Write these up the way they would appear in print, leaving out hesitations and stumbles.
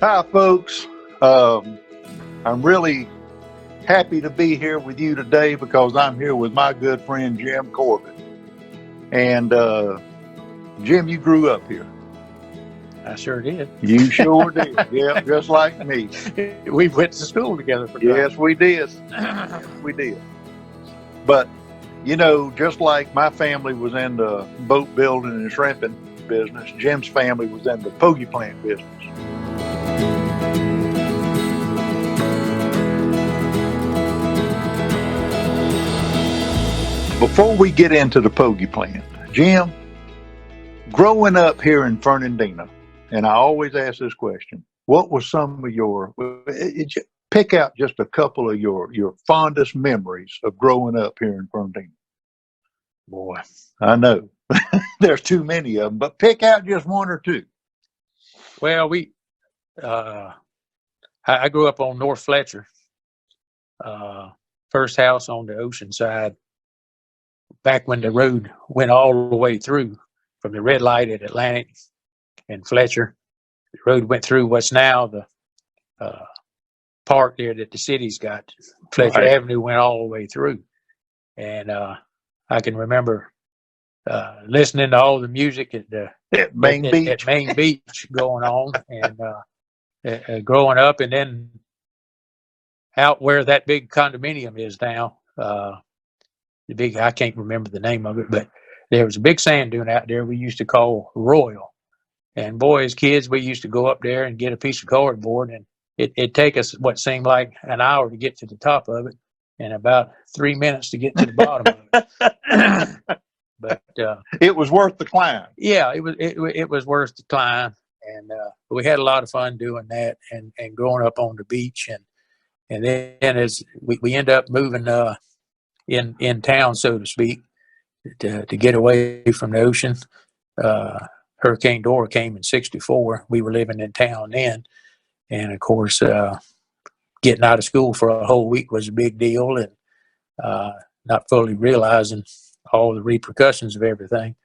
Hi, folks. I'm really happy to be here with you today because I'm here with my good friend Jim Corbett. And Jim, you grew up here. I sure did. You sure did. Yeah, just like me. We went to school together for Yes, we did. We did. But, you know, just like my family was in the boat building and shrimping business, Jim's family was in the Pogy Plant business. Before we get into the Pogy Plant, Jim, growing up here in Fernandina, and I always ask this question, what was some of your, pick out just a couple of your fondest memories of growing up here in Fernandina? Boy, I know there's too many of them, but pick out just one or two. well, I grew up on North Fletcher, first house on the ocean side, back when the road went all the way through from the red light at Atlantic and Fletcher. The road went through what's now the park there that the city's got. Fletcher Right. Avenue went all the way through. And I can remember listening to all the music At Main Beach. At Main Beach going on, and growing up, and then out where that big condominium is now, I can't remember the name of it, but there was a big sand dune out there we used to call Royal. And boy, as kids, we used to go up there and get a piece of cardboard, and it'd take us what seemed like an hour to get to the top of it, and about 3 minutes to get to the bottom of it. But it was worth the climb. Yeah, it was worth the climb, and we had a lot of fun doing that, and growing up on the beach, and then as we end up moving in town, so to speak, to get away from the ocean. Hurricane Dora came in '64. We were living in town then, and of course, getting out of school for a whole week was a big deal, and not fully realizing all the repercussions of everything.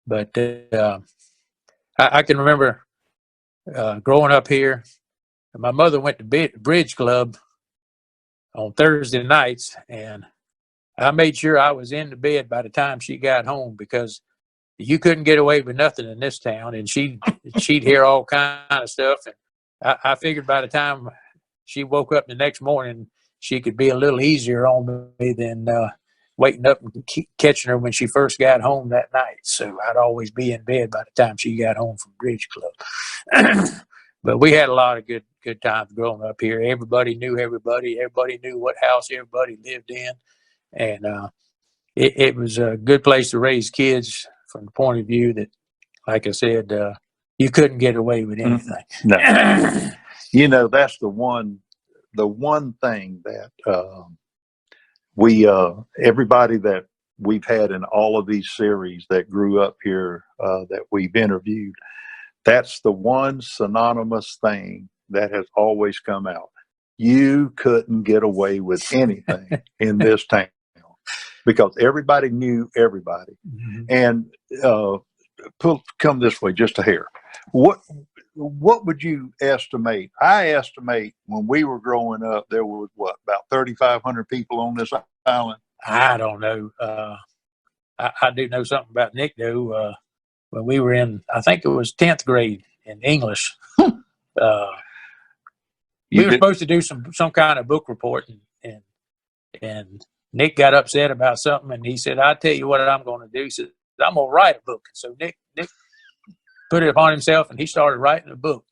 But I can remember growing up here. My mother went to bridge club on Thursday nights, and I made sure I was in the bed by the time she got home, because you couldn't get away with nothing in this town, and she'd hear all kind of stuff. And I figured by the time she woke up the next morning, she could be a little easier on me than waiting up and catching her when she first got home that night. So I'd always be in bed by the time she got home from bridge club. But we had a lot of good times growing up here. Everybody knew everybody. Everybody knew what house everybody lived in. And it was a good place to raise kids from the point of view that, like I said, you couldn't get away with anything. No. You know, that's the one thing that everybody that we've had in all of these series that grew up here that we've interviewed, that's the one synonymous thing that has always come out. You couldn't get away with anything in this town because everybody knew everybody. Mm-hmm. And come this way just a hair. What would you estimate? I estimate when we were growing up, there was about 3,500 people on this island? I don't know. I do know something about Nick, though. When we were in, I think it was 10th grade in English, we were supposed to do some kind of book report, and Nick got upset about something, and he said, "I'll tell you what I'm going to do." He said, "I'm going to write a book." So Nick put it upon himself, and he started writing a book,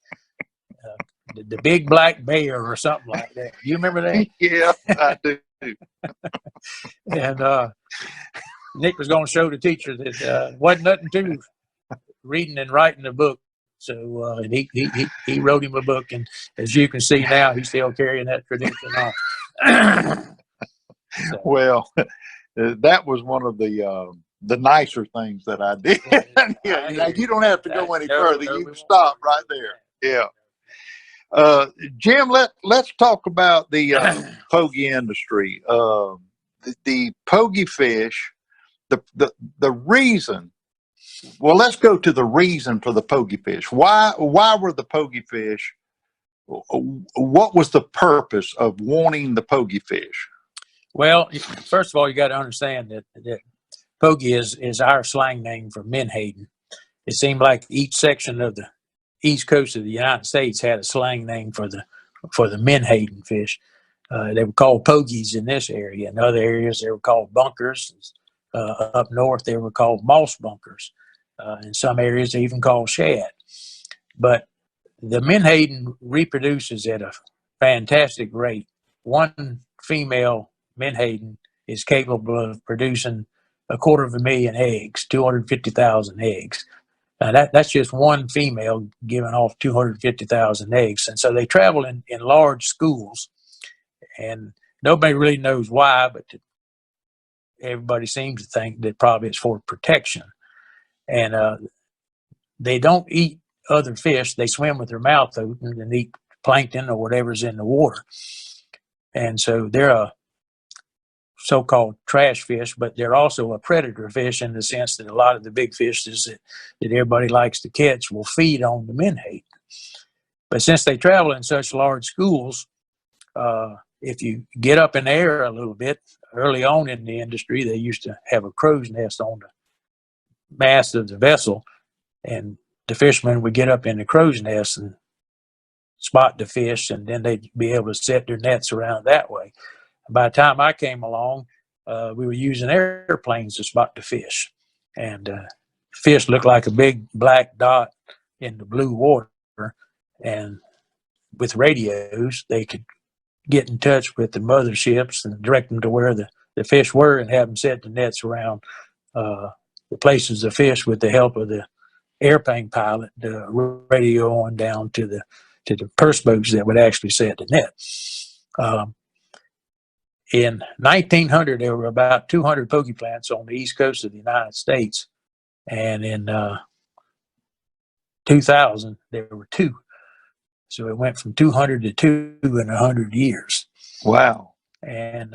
the Big Black Bear or something like that. You remember that? Yeah, I do. And Nick was going to show the teacher that wasn't nothing to reading and writing a book. So and he wrote him a book, and as you can see now, he's still carrying that tradition on. So. Well, that was one of the nicer things that I did. Yeah, now you don't have to go any further. You can stop right there. Yeah. Jim, let's talk about the pogie industry. The pogie fish, the reason. Well, let's go to the reason for the pogie fish. Why were the pogie fish what was the purpose of wanting the pogie fish? Well, first of all, you got to understand that pogie is our slang name for menhaden. It seemed like each section of the east coast of the United States had a slang name for the menhaden fish. They were called pogies in this area. In other areas, they were called bunkers. Up north, they were called moss bunkers. In some areas, they even called shad. But the menhaden reproduces at a fantastic rate. One female menhaden is capable of producing 250,000 eggs, 250,000 eggs. Now that's just one female giving off 250,000 eggs. And so they travel in large schools, and nobody really knows why, but everybody seems to think that probably it's for protection. And they don't eat other fish. They swim with their mouth open and eat plankton or whatever's in the water. And so they're a so-called trash fish, but they're also a predator fish in the sense that a lot of the big fishes that everybody likes to catch will feed on the menhaden. But since they travel in such large schools, if you get up in the air a little bit, early on in the industry, they used to have a crow's nest on the mast of the vessel, and the fishermen would get up in the crow's nest and spot the fish, and then they'd be able to set their nets around that way. By the time I came along, we were using airplanes to spot the fish, and fish looked like a big black dot in the blue water, and with radios, they could get in touch with the motherships and direct them to where the fish were and have them set the nets around the places of fish with the help of the airplane pilot, radio on down to the purse boats that would actually set the net. In 1900, there were about 200 pogy plants on the east coast of the United States, and in 2000, there were 2. So it went from 200 to 2 in 100 years. Wow. And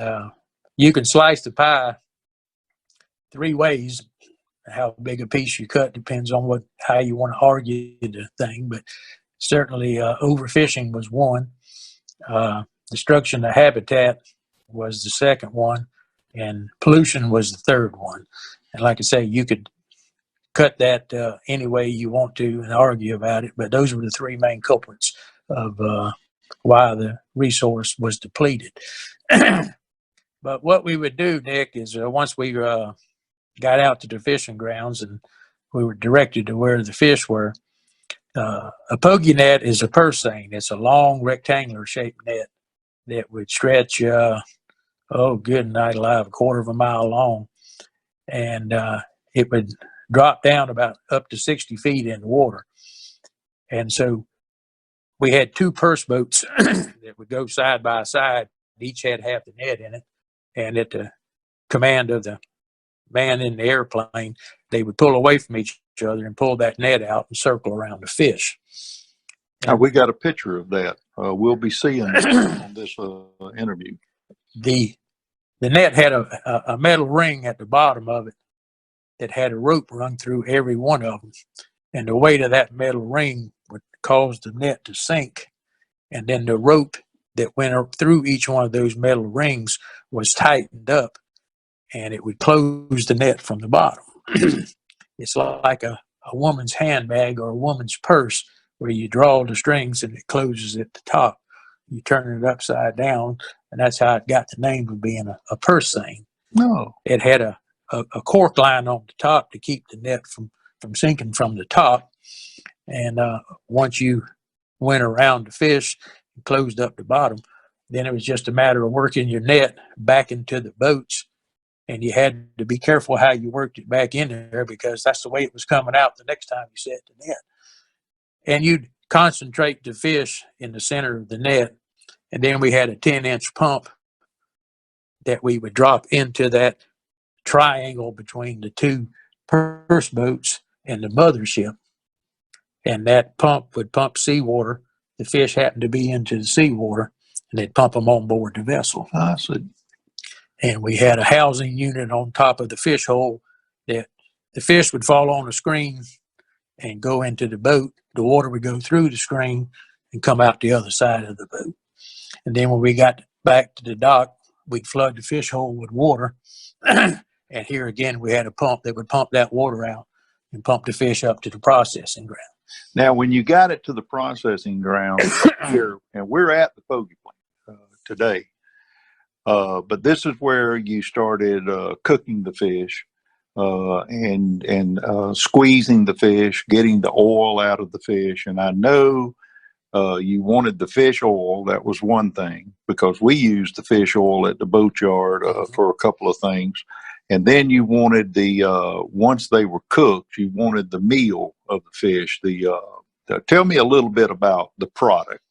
you can slice the pie 3 ways. How big a piece you cut depends on how you want to argue the thing, but certainly overfishing was one. Destruction of habitat was the second one, and pollution was the third one. And like I say, you could cut that any way you want to and argue about it, but those were the 3 main culprits of why the resource was depleted. But what we would do, Nick, is once we got out to the fishing grounds and we were directed to where the fish were, a pogie net is a purse seine. It's a long rectangular shaped net that would stretch, good night alive, 1/4 of a mile long. And it would drop down about up to 60 feet in the water. And so we had 2 purse boats that would go side by side. Each had half the net in it. And at the command of the man in the airplane, they would pull away from each other and pull that net out and circle around the fish. Now, we got a picture of that. We'll be seeing on this interview. The net had a metal ring at the bottom of it that had a rope run through every one of them. And the weight of that metal ring would cause the net to sink. And then the rope that went up through each one of those metal rings was tightened up, and it would close the net from the bottom. It's like a woman's handbag or a woman's purse, where you draw the strings and it closes at the top. You turn it upside down, and that's how it got the name of being a purse seine. No. It had a cork line on the top to keep the net from sinking from the top. And once you went around the fish and closed up the bottom, then it was just a matter of working your net back into the boats. And you had to be careful how you worked it back in there, because that's the way it was coming out the next time you set the net. And you'd concentrate the fish in the center of the net. And then we had a 10-inch pump that we would drop into that triangle between the 2 purse boats and the mothership. And that pump would pump seawater. The fish happened to be into the seawater, and they'd pump them on board the vessel. I see. And we had a housing unit on top of the fish hole that the fish would fall on the screen and go into the boat. The water would go through the screen, and come out the other side of the boat. And then when we got back to the dock, we'd flood the fish hole with water. And here again, we had a pump that would pump that water out and pump the fish up to the processing ground. Now, when you got it to the processing ground here, and we're at the Pogy Plant today, but this is where you started cooking the fish and squeezing the fish, getting the oil out of the fish. And I know you wanted the fish oil. That was one thing, because we used the fish oil at the boatyard for a couple of things. And then you wanted once they were cooked, you wanted the meal of the fish. Tell me a little bit about the product.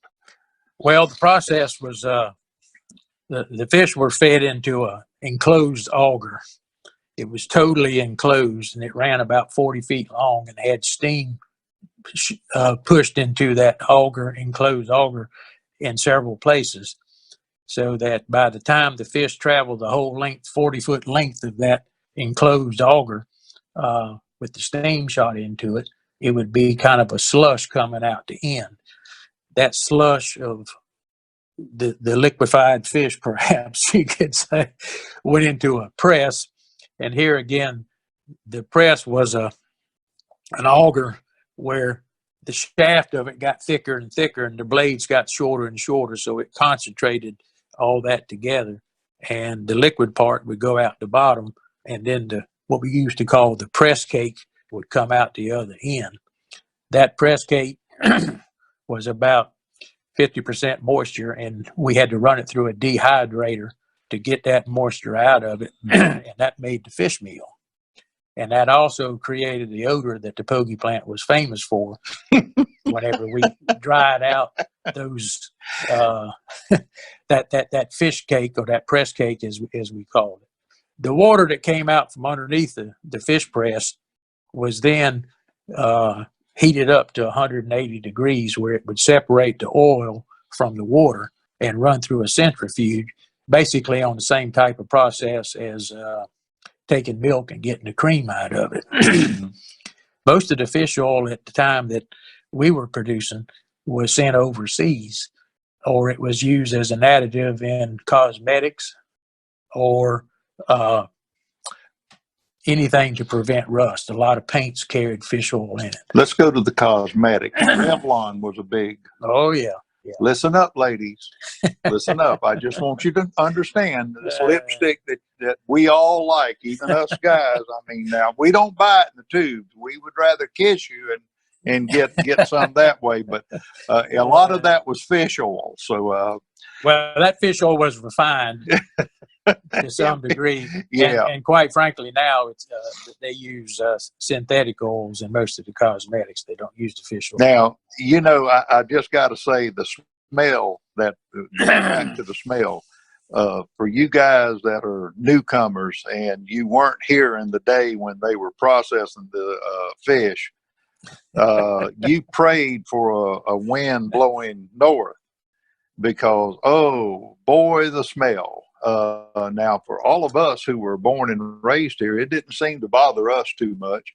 Well, the process was the fish were fed into a enclosed auger. It was totally enclosed, and it ran about 40 feet long and had steam pushed into that enclosed auger in several places, so that by the time the fish traveled the whole 40-foot length of that enclosed auger with the steam shot into it, it would be kind of a slush coming out the end. That slush of the liquefied fish, perhaps you could say, went into a press. And here again, the press was an auger where the shaft of it got thicker and thicker, and the blades got shorter and shorter, so it concentrated all that together. And the liquid part would go out the bottom, and then what we used to call the press cake would come out the other end. That press cake was about 50% moisture, and we had to run it through a dehydrator to get that moisture out of it, and that made the fish meal. And that also created the odor that the Pogy Plant was famous for. Whenever we dried out those that fish cake, or that press cake, as we called it, the water that came out from underneath the fish press was then heated up to 180 degrees, where it would separate the oil from the water and run through a centrifuge, basically on the same type of process as taking milk and getting the cream out of it. Most of the fish oil at the time that we were producing was sent overseas, or it was used as an additive in cosmetics, or anything to prevent rust. A lot of paints carried fish oil in it. Let's go to the cosmetics. Revlon was a big. Oh, yeah. Yeah. Listen up, ladies. Listen up. I just want you to understand this lipstick that we all like, even us guys. I mean, now we don't buy it in the tubes. We would rather kiss you and get some that way. But a lot of that was fish oil. So, well, that fish oil was refined to some degree. Yeah. And quite frankly, now it's they use synthetic oils in most of the cosmetics. They don't use the fish oil. Now, I just got to say, the smell, back to the smell, for you guys that are newcomers and you weren't here in the day when they were processing the fish, you prayed for a wind blowing north, because, oh boy, the smell. Now, for all of us who were born and raised here, it didn't seem to bother us too much.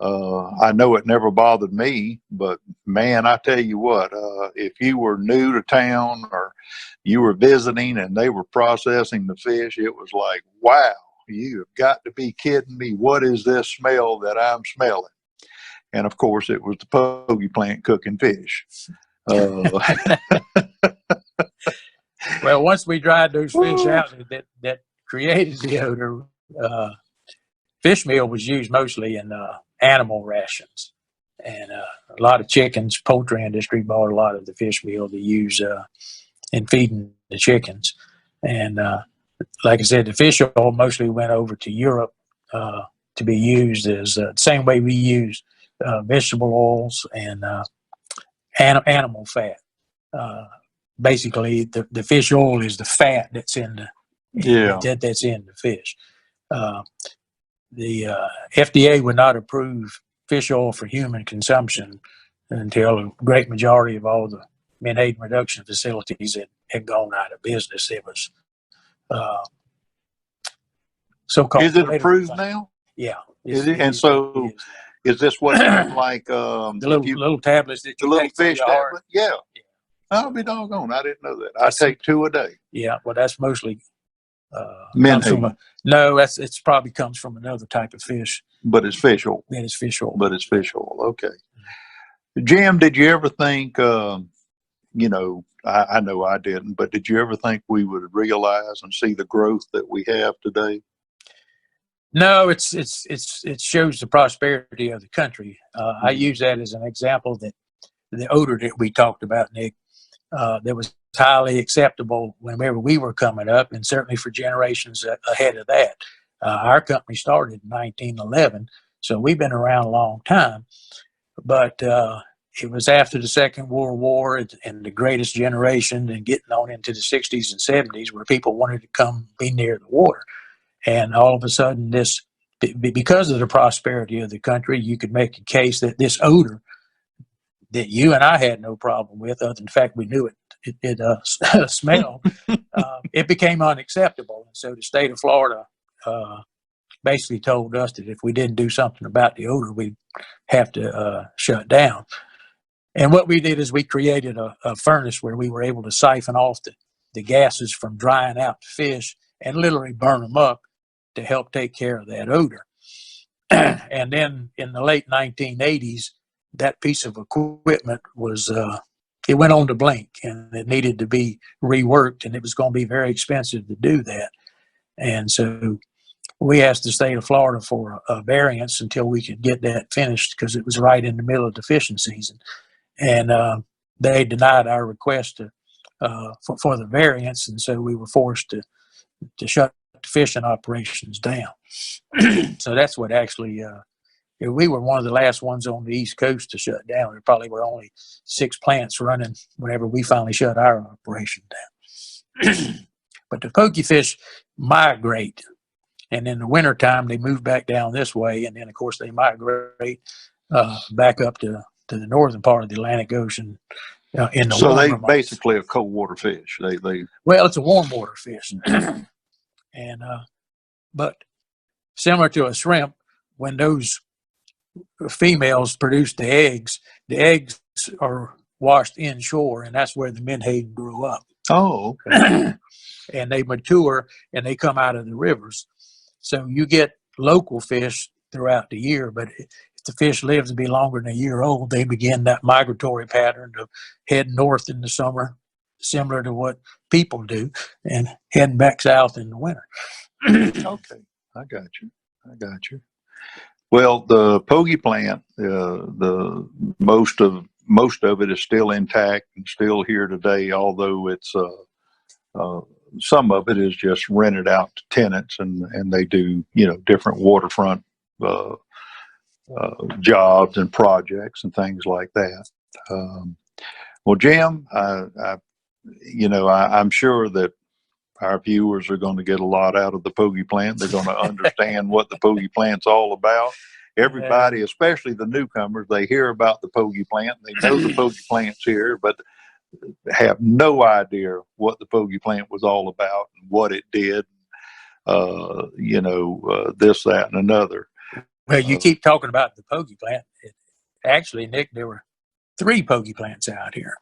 I know it never bothered me, but man, I tell you what, if you were new to town or you were visiting and they were processing the fish, it was like, wow, you have got to be kidding me. What is this smell that I'm smelling? And of course, it was the Pogy Plant cooking fish. Well, once we dried those fish out that created the odor, fish meal was used mostly in animal rations. And a lot of chickens, poultry industry bought a lot of the fish meal to use in feeding the chickens. And like I said, the fish oil mostly went over to Europe to be used as the same way we use vegetable oils and animal fat. Basically, the fish oil is the fat that's in that's in the fish. The FDA would not approve fish oil for human consumption until a great majority of all the menhaden reduction facilities had gone out of business. It was so-called. Is it approved now? Yeah. Is it? And so, is this what like the little tablets that you the little take fish tablet? Yeah. I'll be doggone. I didn't know that. I take 2 a day. Yeah, well, that's mostly Menhaden. No, it's probably comes from another type of fish. But it's fish oil. That is fish oil. But it's fish oil. Okay. Jim, did you ever think, you know, I know I didn't, but did you ever think we would realize and see the growth that we have today? No, it shows the prosperity of the country. I use that as an example that the odor that we talked about, Nick, that was highly acceptable whenever we were coming up, and certainly for generations ahead of that. Our company started in 1911, so we've been around a long time. But it was after the Second World War and the greatest generation and getting on into the 60s and 70s where people wanted to come be near the water. And all of a sudden, because of the prosperity of the country, you could make a case that this odor that you and I had no problem with, other than the fact we knew it smelled, it became unacceptable. And so the state of Florida basically told us that if we didn't do something about the odor, we'd have to shut down. And what we did is we created a furnace where we were able to siphon off the gases from drying out the fish and literally burn them up to help take care of that odor. And then in the late 1980s, that piece of equipment it went on to blink, and it needed to be reworked, and it was going to be very expensive to do that. And so we asked the state of Florida for a variance until we could get that finished, because it was right in the middle of the fishing season. And they denied our request for the variance, and so we were forced to shut the fishing operations down. So that's what actually, we were one of the last ones on the East Coast to shut down. There probably were only 6 plants running whenever we finally shut our operation down. But the pogie fish migrate, and in the wintertime they move back down this way, and then of course they migrate back up to the northern part of the Atlantic Ocean in the So they months. basically a cold water fish. Well, it's a warm water fish. And but similar to a shrimp, when those females produce the eggs are washed inshore, and that's where the menhaden grew up. Oh, okay. And they mature and they come out of the rivers. So you get local fish throughout the year, but if the fish lives to be longer than a year old, they begin that migratory pattern of heading north in the summer, similar to what people do, and heading back south in the winter. Okay, I got you. Well, the Pogy Plant, the most of it is still intact and still here today, although it's some of it is just rented out to tenants, and they do, you know, different waterfront jobs and projects and things like that. Well, Jim, I'm sure that our viewers are going to get a lot out of the Pogy Plant. They're going to understand what the Pogy Plant's all about. Everybody, especially the newcomers, they hear about the Pogy Plant. They know the Pogy Plant's here, but have no idea what the Pogy Plant was all about and what it did. This, that, and another. Well, you keep talking about the Pogy Plant. Actually, Nick, there were 3 Pogy Plants out here.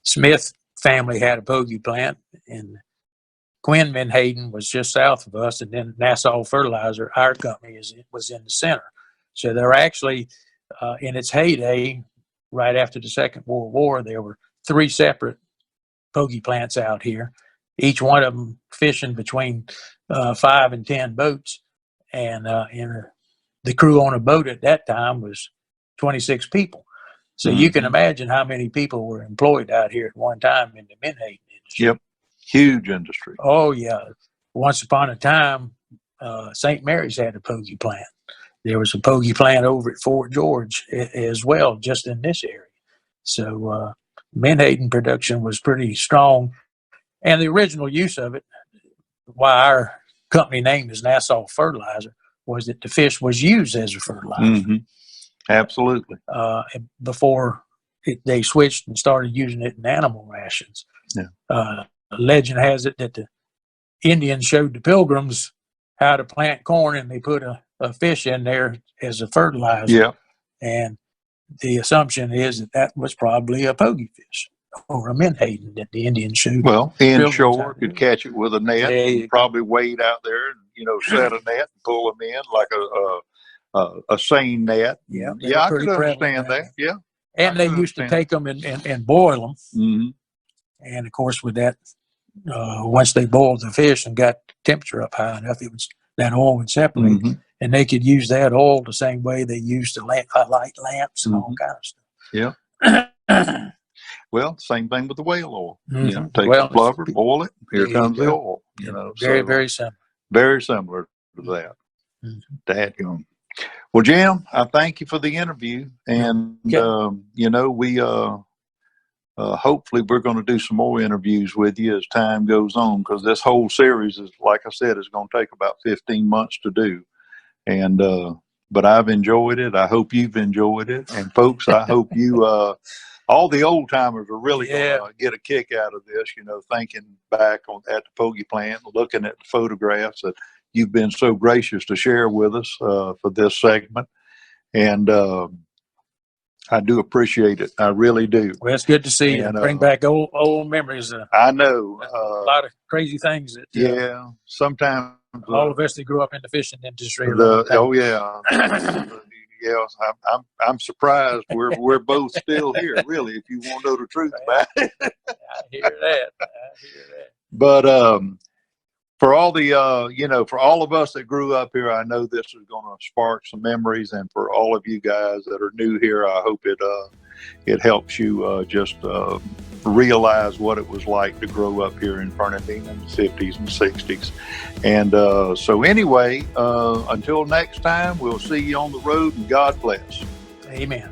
Smith family had a Pogy Plant, and Quinn Menhaden was just south of us, and then Nassau Fertilizer, our company, was in the center. So they're actually, in its heyday, right after the Second World War, there were 3 separate Pogy Plants out here, each one of them fishing between 5 and 10 boats. And the crew on a boat at that time was 26 people. So you can imagine how many people were employed out here at one time in the menhaden industry. Yep, huge industry. Oh, yeah. Once upon a time, St. Mary's had a Pogy Plant. There was a Pogy Plant over at Fort George as well, just in this area. So menhaden production was pretty strong. And the original use of it, why our company name is Nassau Fertilizer, was that the fish was used as a fertilizer. Mm-hmm. Absolutely. Before they switched and started using it in animal rations. Yeah. Legend has it that the Indians showed the Pilgrims how to plant corn, and they put a fish in there as a fertilizer. Yeah. And the assumption is that was probably a pogie fish or a menhaden that the Indians showed. Well, inshore could catch it with a net, and probably wade out there and set a net and pull them in like a seine net. Yeah, I could understand that. Yeah, and they used to take them and boil them. Mm-hmm. And of course, with that, once they boiled the fish and got the temperature up high enough, that oil would separate, Mm-hmm. and they could use that oil the same way they used to light lamps and all kinds of stuff. Yeah. Well, same thing with the whale oil. Mm-hmm. Take the blubber, boil it. Here comes the oil. Very similar. Very similar to that. Mm-hmm. Dadgum. Well, Jim, I thank you for the interview, and we hopefully we're going to do some more interviews with you as time goes on, because this whole series is, like I said, is going to take about 15 months to do, and but I've enjoyed it. I hope you've enjoyed it, and folks, I hope you. All the old timers are really going to get a kick out of this, thinking back at the Pogy Plant, looking at the photographs that you've been so gracious to share with us for this segment. And I do appreciate it. I really do. Well, it's good to see you. Bring back old memories. I know. A lot of crazy things that sometimes all of us that grew up in the fishing industry. Yes, I'm surprised we're both still here. Really, if you want to know the truth about it. I hear that. But for all the for all of us that grew up here, I know this is going to spark some memories. And for all of you guys that are new here, I hope it helps you just realize what it was like to grow up here in Fernandina in the 50s and 60s. And so anyway, until next time, we'll see you on the road, and God bless. Amen.